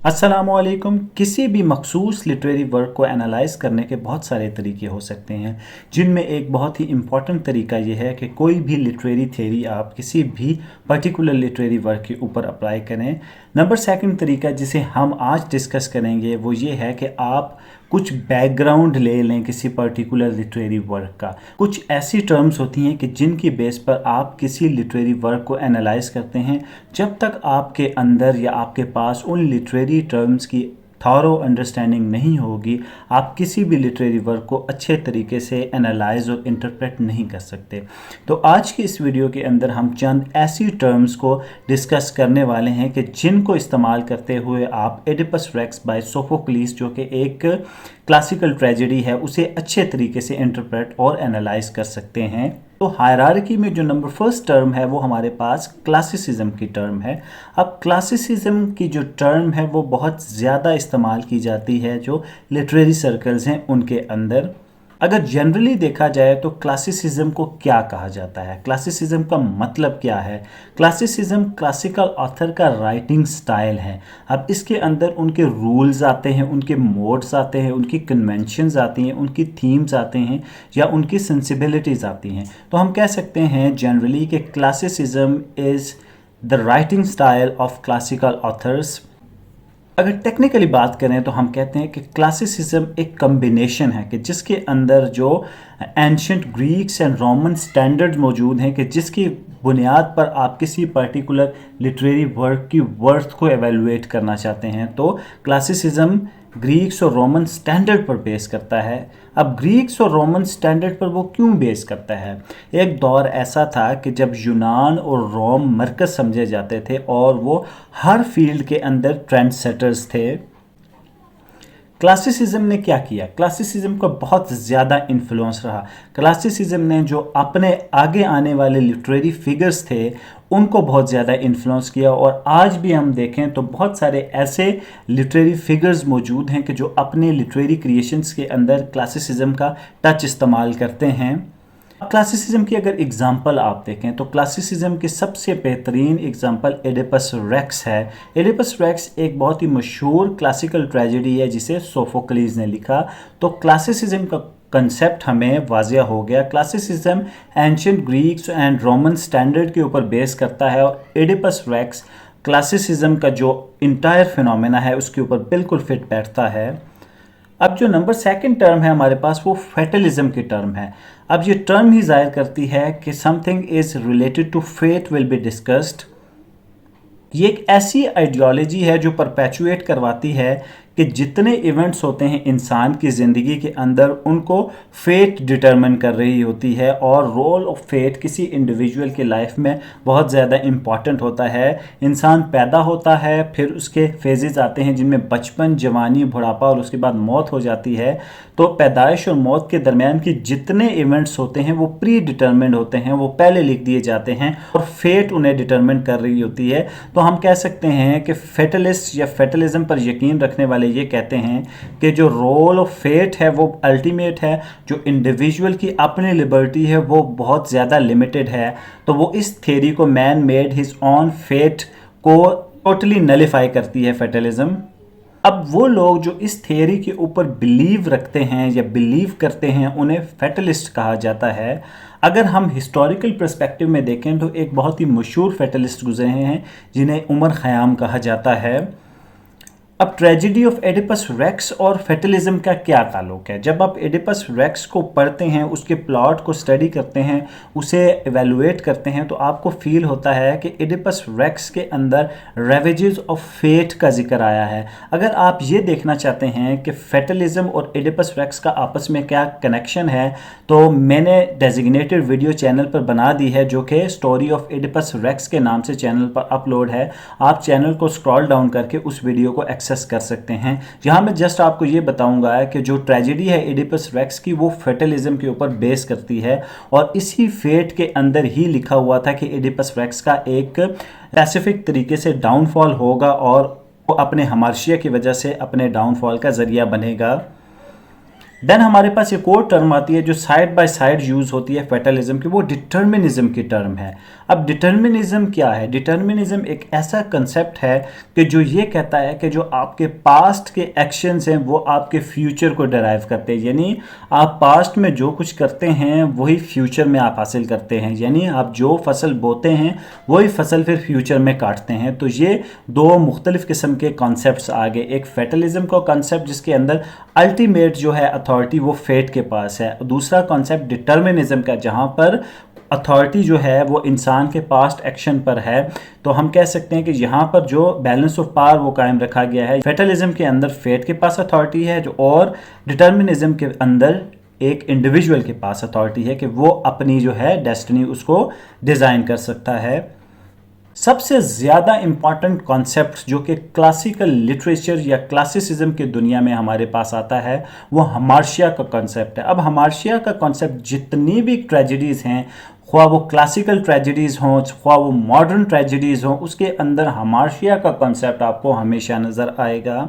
अस्सलामुअलैकुम। किसी भी मखसूस लिटरेरी वर्क को एनालाइज करने के बहुत सारे तरीके हो सकते हैं, जिनमें एक बहुत ही इम्पॉर्टेंट तरीका यह है कि कोई भी लिटरेरी थ्योरी आप किसी भी पर्टिकुलर लिटरेरी वर्क के ऊपर अप्लाई करें। नंबर सेकंड तरीका जिसे हम आज डिस्कस करेंगे वो ये है कि आप कुछ बैकग्राउंड ले लें किसी पर्टिकुलर लिटरेरी वर्क का। कुछ ऐसी टर्म्स होती हैं कि जिनकी बेस पर आप किसी लिटरेरी वर्क को एनालाइज करते हैं। जब तक आपके अंदर या आपके पास उन लिटरेरी टर्म्स की थॉरो अंडरस्टैंडिंग नहीं होगी, आप किसी भी लिटरेरी वर्क को अच्छे तरीके से एनालाइज और इंटरप्रेट नहीं कर सकते। तो आज की इस वीडियो के अंदर हम चंद ऐसी टर्म्स को डिस्कस करने वाले हैं कि जिनको इस्तेमाल करते हुए आप एडिपस रेक्स बाय सोफोक्लिस, जो कि एक क्लासिकल ट्रेजेडी है, उसे अच्छे तरीके से इंटरप्रेट और एनालाइज कर सकते हैं। तो हायरार्की में जो नंबर फर्स्ट टर्म है वो हमारे पास क्लासिसिज्म की टर्म है। अब क्लासिसिज्म की जो टर्म है वो बहुत ज़्यादा इस्तेमाल की जाती है जो लिटरेरी सर्कल्स हैं उनके अंदर। अगर जनरली देखा जाए तो क्लासिसिज्म को क्या कहा जाता है, क्लासिसिज्म का मतलब क्या है। क्लासिसिज्म क्लासिकल ऑथर का राइटिंग स्टाइल है। अब इसके अंदर उनके रूल्स आते हैं, उनके मोड्स आते हैं, उनकी कन्वेंशंस आती हैं, उनकी थीम्स आते हैं या उनकी सेंसिबिलिटीज़ आती हैं। तो हम कह सकते हैं जनरली कि classicism is the writing style of classical authors. अगर टेक्निकली बात करें तो हम कहते हैं कि क्लासिसिज्म एक कम्बिनेशन है कि जिसके अंदर जो ancient Greeks and Roman standards मौजूद हैं कि जिसकी बुनियाद पर आप किसी पर्टिकुलर लिटरेरी वर्क की वर्थ को एवेलुएट करना चाहते हैं। तो क्लासिसिज्म ग्रीक्स और रोमन स्टैंडर्ड पर बेस करता है। अब ग्रीक्स और रोमन स्टैंडर्ड पर वो क्यों बेस करता है? एक दौर ऐसा था कि जब यूनान और रोम मरकज़ समझे जाते थे और वो हर फील्ड के अंदर ट्रेंड सेटर्स थे। क्लासिसिज्म ने क्या किया? क्लासिसिज्म का बहुत ज़्यादा इन्फ्लुएंस रहा। क्लासिसिज्म ने जो अपने आगे आने वाले लिटरेरी फिगर्स थे उनको बहुत ज़्यादा इन्फ्लुएंस किया, और आज भी हम देखें तो बहुत सारे ऐसे लिटरेरी फिगर्स मौजूद हैं कि जो अपने लिटरेरी क्रिएशंस के अंदर क्लासिसिज्म का टच इस्तेमाल करते हैं। क्लासिसिज्म की अगर एग्जाम्पल आप देखें तो क्लासिसिज्म की सबसे बेहतरीन एग्जाम्पल एडिपस रेक्स है। एडिपस रेक्स एक बहुत ही मशहूर क्लासिकल ट्रेजेडी है जिसे सोफोक्लिस ने लिखा। तो क्लासिसिज्म का कंसेप्ट हमें वाजिया हो गया। Classicism ancient Greeks and Roman standard के ऊपर बेस करता है, और एडिपस रेक्स क्लासिसिज्म का जो इंटायर फिनोमेना है उसके ऊपर बिल्कुल फिट बैठता है। अब जो नंबर सेकंड टर्म है हमारे पास वो फेटलिज्म की टर्म है। अब ये टर्म ही जाहिर करती है कि something is related to fate will be discussed. ये एक ऐसी आइडियोलॉजी है जो परपेचुएट करवाती है कि जितने इवेंट्स होते हैं इंसान की ज़िंदगी के अंदर उनको फेट डिटरमिन कर रही होती है, और रोल ऑफ फेट किसी इंडिविजुअल की लाइफ में बहुत ज़्यादा इम्पॉर्टेंट होता है। इंसान पैदा होता है, फिर उसके फेजेस आते हैं जिनमें बचपन, जवानी, बुढ़ापा और उसके बाद मौत हो जाती है। तो पैदाइश और मौत के दरमियान के जितने इवेंट्स होते हैं वो प्री डिटरमिन्ड होते हैं, वो पहले लिख दिए जाते हैं और फेट उन्हें डिटरमिन कर रही होती है। तो हम कह सकते हैं कि फेटलिस्ट या फेटलिज्म पर यकीन रखने वाले ये कहते हैं कि जो रोल ऑफ फेट है वो अल्टीमेट है, जो इंडिविजुअल की अपनी लिबर्टी है वो बहुत ज़्यादा लिमिटेड है। तो वो इस थ्योरी को man made his own fate को टोटली नलिफाई करती है फेटलिज्म। अब वो लोग जो इस थियरी के ऊपर बिलीव रखते हैं या बिलीव करते हैं उन्हें फेटलिस्ट कहा जाता है। अगर हम हिस्टोरिकल पर्सपेक्टिव में देखें तो एक बहुत ही मशहूर फेटलिस्ट गुजरे हैं जिन्हें उमर ख़याम कहा जाता है। अब ट्रेजेडी ऑफ एडिपस रेक्स और फेटलिज्म का क्या ताल्लुक है? जब आप एडिपस रेक्स को पढ़ते हैं, उसके प्लॉट को स्टडी करते हैं, उसे एवेलुएट करते हैं, तो आपको फील होता है कि एडिपस रेक्स के अंदर रेवेजेस ऑफ फेट का जिक्र आया है। अगर आप ये देखना चाहते हैं कि फेटलिज्म और एडिपस रेक्स का आपस में क्या कनेक्शन है, तो मैंने डेजिग्नेटेड वीडियो चैनल पर बना दी है जो कि स्टोरी ऑफ एडिपस रेक्स के नाम से चैनल पर अपलोड है। आप चैनल को स्क्रॉल डाउन करके उस वीडियो को एक्सेस कर सकते हैं, जहां मैं जस्ट आपको ये बताऊंगा कि जो ट्रेजेडी है एडिपस रेक्स की वो फेटलिज्म के ऊपर बेस करती है, और इसी फेट के अंदर ही लिखा हुआ था कि एडिपस रेक्स का एक स्पेसिफिक तरीके से डाउनफॉल होगा और वो अपने हमार्शिया की वजह से अपने डाउनफॉल का जरिया बनेगा। देन हमारे पास एक और टर्म आती है जो साइड बाय साइड यूज होती है फेटलिज्म की, वो डिटर्मिनिज्म की टर्म है। अब डिटर्मिनिज्म क्या है? डिटर्मिनिज्म एक ऐसा कंसेप्ट है कि जो ये कहता है कि जो आपके पास्ट के एक्शंस हैं वो आपके फ्यूचर को डिराइव करते हैं, यानी आप पास्ट में जो कुछ करते हैं वही फ्यूचर में आप हासिल करते हैं, यानी आप जो फसल बोते हैं वही फसल फिर फ्यूचर में काटते हैं। तो ये दो मुख्तलिफ किस्म के कॉन्सेप्ट्स आ गए, एक फेटलिज्म का कॉन्सेप्ट जिसके अंदर अल्टीमेट जो है अथॉरिटी वो फेट के पास है, दूसरा कॉन्सेप्ट डिटर्मिनिज्म का जहाँ पर अथॉरिटी जो है वो इंसान के पास्ट एक्शन पर है। तो हम कह सकते हैं कि यहाँ पर जो बैलेंस ऑफ पावर वो कायम रखा गया है। फेटलिज्म के अंदर फेट के पास अथॉरिटी है जो, और डिटर्मिनिज्म के अंदर एक इंडिविजुअल के पास अथॉरिटी है कि वो अपनी जो है डेस्टिनी उसको डिज़ाइन कर सकता है। सबसे ज़्यादा इम्पॉर्टेंट कॉन्सेप्ट जो कि क्लासिकल लिटरेचर या क्लासिसिज्म की दुनिया में हमारे पास आता है वो हमार्शिया का कॉन्सेप्ट है। अब हमार्शिया का कॉन्सेप्ट जितनी भी ट्रेजेडीज़ हैं, ख्वाह वो क्लासिकल ट्रेजेडीज़ हों ख्वाह वो मॉडर्न ट्रेजेडीज़ हों, उसके अंदर हमार्शिया का कॉन्सेप्ट आपको हमेशा नज़र आएगा।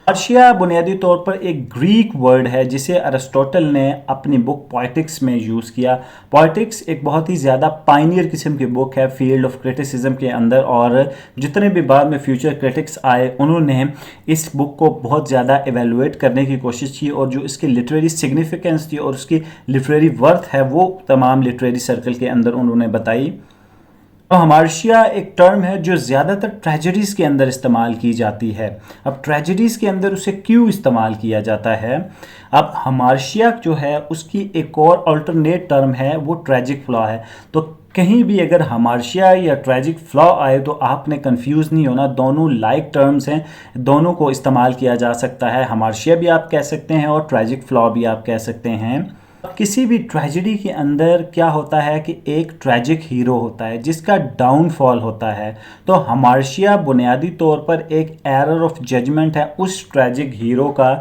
हमार्शिया बुनियादी तौर पर एक ग्रीक वर्ड है जिसे अरिस्टोटल ने अपनी बुक पोएटिक्स में यूज़ किया। पोएटिक्स एक बहुत ही ज़्यादा पायनियर किस्म की बुक है फील्ड ऑफ क्रिटिसिज्म के अंदर, और जितने भी बाद में फ्यूचर क्रिटिक्स आए उन्होंने इस बुक को बहुत ज़्यादा एवेलुएट करने की कोशिश की, और जो इसकी लिटरेरी सिग्निफिकेंस थी और उसकी लिटरेरी वर्थ है वो तमाम लिटरेरी सर्कल के अंदर उन्होंने बताई। तो हमार्शिया एक टर्म है जो ज़्यादातर ट्रेजेडीज़ के अंदर इस्तेमाल की जाती है। अब ट्रेजेडीज़ के अंदर उसे क्यों इस्तेमाल किया जाता है? अब हमार्शिया जो है उसकी एक और अल्टरनेट टर्म है वो ट्रेजिक फ्लॉ है। तो कहीं भी अगर हमार्शिया या ट्रेजिक फ्लॉ आए तो आपने कंफ्यूज नहीं होना, दोनों लाइक टर्म्स हैं, दोनों को इस्तेमाल किया जा सकता है। हमार्शिया भी आप कह सकते हैं और ट्रेजिक फ्लॉ भी आप कह सकते हैं। किसी भी ट्रेजेडी के अंदर क्या होता है कि एक ट्रेजिक हीरो होता है जिसका डाउनफॉल होता है। तो हमार्शिया बुनियादी तौर पर एक एरर ऑफ जजमेंट है उस ट्रेजिक हीरो का,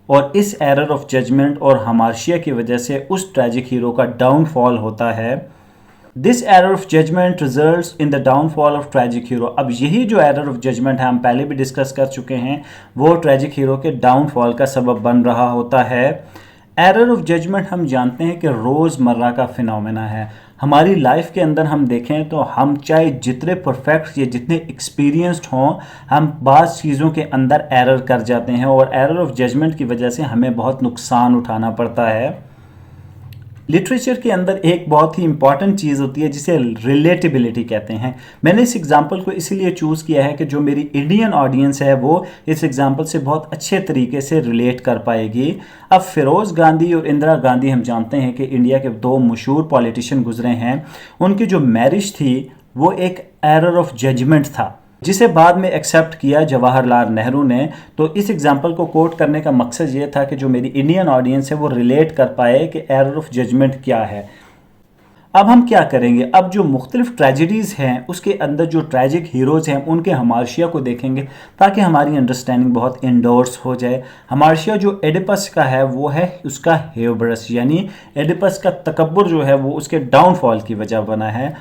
और इस एरर ऑफ जजमेंट और हमार्शिया की वजह से उस ट्रेजिक हीरो का डाउनफॉल होता है। This error of judgement results in the downfall of tragic hero. अब यही जो एरर ऑफ जजमेंट है हम पहले भी डिस्कस कर चुके हैं, वो ट्रेजिक हीरो के डाउनफॉल का सबब बन रहा होता है। एरर ऑफ जजमेंट हम जानते हैं कि रोज़मर्रा का फिनोमेना है। हमारी लाइफ के अंदर हम देखें तो हम चाहे जितने परफेक्ट या जितने एक्सपीरियंस्ड हों, हम बाज़ चीज़ों के अंदर एरर कर जाते हैं, और एरर ऑफ जजमेंट की वजह से हमें बहुत नुकसान उठाना पड़ता है। लिटरेचर के अंदर एक बहुत ही इंपॉर्टेंट चीज़ होती है जिसे रिलेटिबिलिटी कहते हैं। मैंने इस एग्जांपल को इसीलिए चूज़ किया है कि जो मेरी इंडियन ऑडियंस है वो इस एग्जांपल से बहुत अच्छे तरीके से रिलेट कर पाएगी। अब फ़िरोज़ गांधी और इंदिरा गांधी हम जानते हैं कि इंडिया के दो मशहूर पॉलिटिशियन गुजरे हैं। उनकी जो मैरिज थी वो एक एरर ऑफ जजमेंट था जिसे बाद में एक्सेप्ट किया जवाहरलाल नेहरू ने। तो इस एग्जांपल को कोट करने का मकसद ये था कि जो मेरी इंडियन ऑडियंस है वो रिलेट कर पाए कि एरर ऑफ जजमेंट क्या है। अब हम क्या करेंगे, अब जो मुख्तलिफ ट्रेजेडीज़ हैं उसके अंदर जो ट्रेजिक हीरोज़ हैं उनके हमार्शिया को देखेंगे ताकि हमारी अंडरस्टैंडिंग बहुत इंडोर्स हो जाए। हमार्शिया जो एडिपस का है वो है उसका हेबरस, यानी एडिपस का तकब्बुर जो है वो उसके डाउनफॉल की वजह बना है।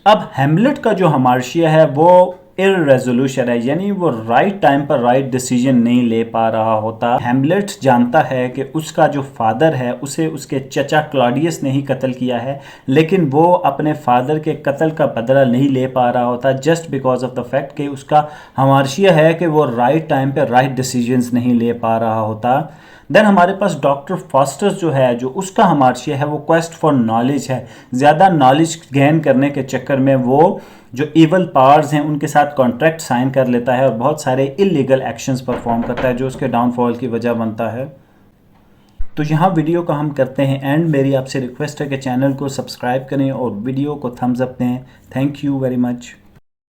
अब हैमलेट का जो हमार्शिया है वो इर्रेजोल्यूशन है, यानी वो राइट टाइम पर राइट डिसीजन नहीं ले पा रहा होता। हैमलेट जानता है कि उसका जो फादर है उसे उसके चचा क्लॉडियस ने ही कत्ल किया है, लेकिन वो अपने फादर के कत्ल का बदला नहीं ले पा रहा होता just because of the fact कि उसका हमार्शिया है कि वो राइट टाइम पर राइट डिसीजंस नहीं ले पा रहा होता। देन हमारे पास डॉक्टर फॉस्टर्स जो है, जो उसका हमार्शिया है वो क्वेस्ट फॉर नॉलेज है। ज़्यादा नॉलेज गेन करने के चक्कर में वो जो इवल पावर्स हैं उनके साथ कॉन्ट्रैक्ट साइन कर लेता है और बहुत सारे इलीगल एक्शंस परफॉर्म करता है जो उसके डाउनफॉल की वजह बनता है। तो यहाँ वीडियो का हम करते हैं एंड। मेरी आपसे रिक्वेस्ट है कि चैनल को सब्सक्राइब करें और वीडियो को थम्स अप दें। Thank you very much.